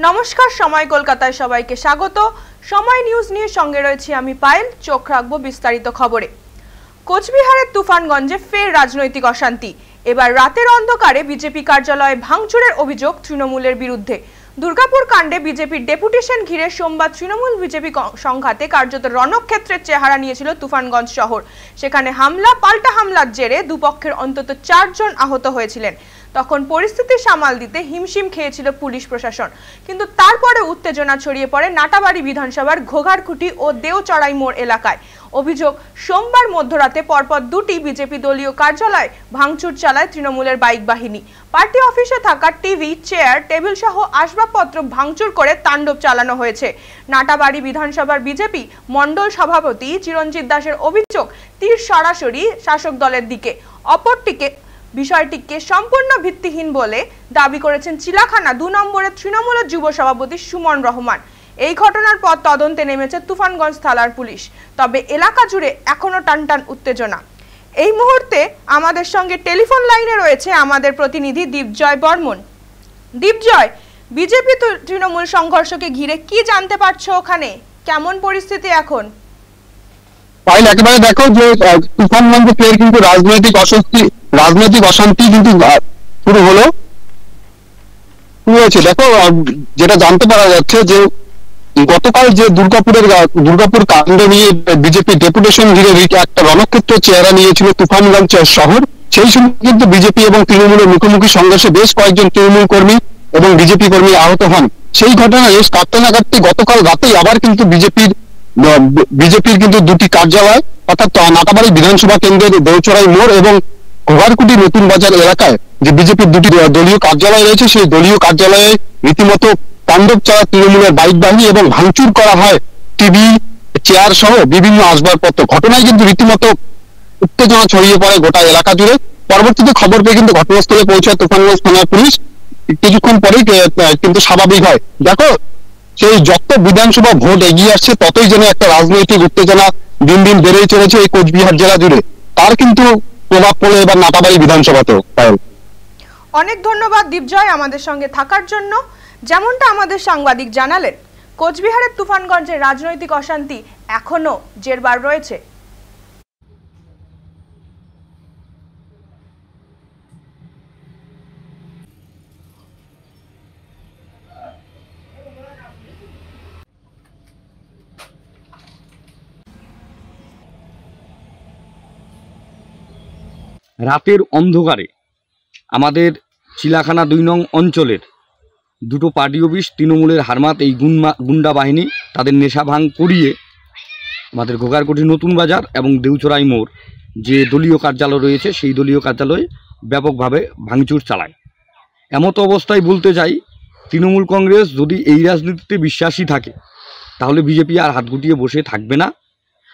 নমস্কার, সময় কলকাতায় সবাইকে স্বাগত। সময় নিউজ নিয়ে সঙ্গে রয়েছি আমি পায়েল। চোখ রাখবো বিস্তারিত খবরে। কোচবিহারের তুফানগঞ্জে ফের রাজনৈতিক অশান্তি। এবার রাতের অন্ধকারে বিজেপি কার্যালয়ে ভাঙচুরের অভিযোগ তৃণমূলের বিরুদ্ধে। দুর্গাপুর কাণ্ডে বিজেপির ডেপুটেশন ঘিরে সোমবার তৃণমূল বিজেপি সংঘাতে কার্যত রণক্ষেত্রের চেহারা নিয়েছিল তুফানগঞ্জ শহর। সেখানে হামলা পাল্টা হামলার জেরে দুপক্ষের অন্তত 4 জন আহত হয়েছিলেন। তখন পরিস্থিতি সামাল দিতে হিমশিম খেয়েছিল পুলিশ প্রশাসন, কিন্তু তারপরে উত্তেজনা ছড়িয়ে পড়ে নাটাবাড়ি বিধানসভার ঘোঘারকুটি ও দেওচড়াই মোড় এলাকায়। অভিযোগ, সোমবার মধ্যরাতে পরপর দুটি বিজেপি দলীয় কার্যালয় ভাঙচুর চালায় তৃণমূলের বাইক বাহিনী। পার্টি অফিসে থাকা টিভি, চেয়ার, টেবিল সহ আসবাবপত্র ভাঙচুর করে তাণ্ডব চালানো হয়েছে। নাটাবাড়ি বিধানসভার বিজেপি মণ্ডল সভাপতি চিরঞ্জিত দাসের অভিযোগ, তীর সরাসরি শাসক দলের দিকে। অপরটিকে বিষয়টিকে সম্পূর্ণ ভিত্তিহীন বলে দাবি করেছেন চিলাখানা 2 নম্বরের তৃণমূলের যুব সভাপতি সুমন রহমান। এই ঘটনার পর তদন্তে নেমেছে তুফানগঞ্জ থানার পুলিশ। তবে এলাকা জুড়ে এখনো টানটান উত্তেজনা। এই মুহূর্তে আমাদের সঙ্গে টেলিফোন লাইনে রয়েছে আমাদের প্রতিনিধি দীপজয় বর্মন। দীপজয়, বিজেপি তৃণমূল সংঘর্ষকে ঘিরে কি জানতে পারছো ওখানে? কেমন পরিস্থিতি এখন? পাইল, একেবারে দেখো যে তুফানগঞ্জে ফের কিন্তু রাজনৈতিক অশান্তি কিন্তু শুরু হয়েছে। দেখো, যেটা জানতে পারা যাচ্ছে যে গতকাল যে দুর্গাপুর কাণ্ড নিয়ে বিজেপি ডেপুটেশন ঘিরে একটা রণক্ষেত্র চেহারা নিয়েছিল তুফানগঞ্জ শহর, সেই সময় কিন্তু বিজেপি এবং তৃণমূলের মুখোমুখি সংঘর্ষে বেশ কয়েকজন তৃণমূল কর্মী এবং বিজেপি কর্মী আহত হন। সেই ঘটনায় কাটতে না কাটতে গতকাল রাতেই আবার কিন্তু বিজেপির কিন্তু দুটি কার্যালয়, অর্থাৎ নাটাবাড়ি বিধানসভা কেন্দ্রের দেওচড়াই মোড় এবং ঘোঘারকুটি নতুন বাজার এলাকায় যে বিজেপির দুটি দলীয় কার্যালয় রয়েছে, সেই দলীয় কার্যালয়ে রীতিমতো তাণ্ডব চালা তৃণমূলের বাইক বাহিনী এবং ভাঙচুর করা হয় টিভি, চেয়ার সহ বিভিন্ন আসবাবপত্র। ঘটনায় কিন্তু রীতিমতো উত্তেজনা ছড়িয়ে পড়ে গোটা এলাকা জুড়ে। পরবর্তীতে খবর পেয়ে কিন্তু ঘটনাস্থলে পৌঁছায় তুফানগঞ্জ থানার পুলিশ। কিছুক্ষণ পরেই কিন্তু স্বাভাবিক হয়। দেখো, সেই যত বিধানসভা ভোট এগিয়ে আসছে ততই যেন একটা রাজনৈতিক উত্তেজনা দিন দিন বেড়েই চলেছে এই কোচবিহার জেলা জুড়ে। তার কিন্তু প্রভাব পড়ে এবার নাটাবাড়ি বিধানসভাতেও। অনেক ধন্যবাদ দীপজয় আমাদের সঙ্গে থাকার জন্য। যেমনটা আমাদের সাংবাদিক জানালেন, কোচবিহারের তুফানগঞ্জের রাজনৈতিক অশান্তি এখনো জেরবার রয়েছে। রাতের অন্ধকারে আমাদের চিলাখানা 2 নং অঞ্চলের দুটো পার্টি অফিস তৃণমূলের হারমাত এই গুন্ডা বাহিনী তাদের নেশা ভাঙ করিয়ে আমাদের ঘোঘারকুটি নতুন বাজার এবং দেওচড়াই মোড় যে দলীয় কার্যালয় রয়েছে সেই দলীয় কার্যালয়ে ব্যাপকভাবে ভাঙচুর চালায়। এমতো অবস্থায় বলতে চাই, তৃণমূল কংগ্রেস যদি এই রাজনীতিতে বিশ্বাসী থাকে তাহলে বিজেপি আর হাত গুটিয়ে বসে থাকবে না।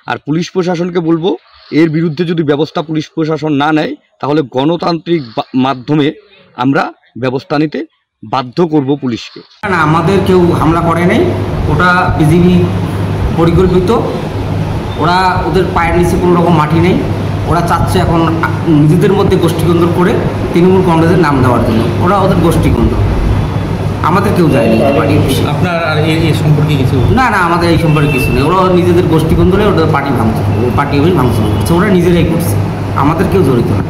আর পুলিশ প্রশাসনকে বলবো, এর বিরুদ্ধে যদি ব্যবস্থা পুলিশ প্রশাসন না নেয় তাহলে গণতান্ত্রিক মাধ্যমে আমরা ব্যবস্থা নিতে বাধ্য করব পুলিশকে। না, আমাদের কেউ হামলা করে নাই, ওটা বিজেপি পরিকল্পিত। ওরা ওদের পায়ের নিচে কোনো রকম মাটি নেই। ওরা চাচ্ছে এখন নিজেদের মধ্যে গোষ্ঠীকেন্দ্র করে তৃণমূল কংগ্রেসের নাম দেওয়ার জন্য। ওরা ওদের গোষ্ঠীকেন্দ্র, আমাদের কেউ যায়নি পার্টি অফিসে। আপনার আর এই সম্পর্কে কিছু? না, আমাদের এই সম্পর্কে কিছু নেই। ওরা নিজেদের গোষ্ঠীকেন্দ্রে ওদের পার্টি ভাঙছে, পার্টি অফিস ভাঙছে, ওরা নিজেরাই করছে, আমাদের কেউ জড়িত না।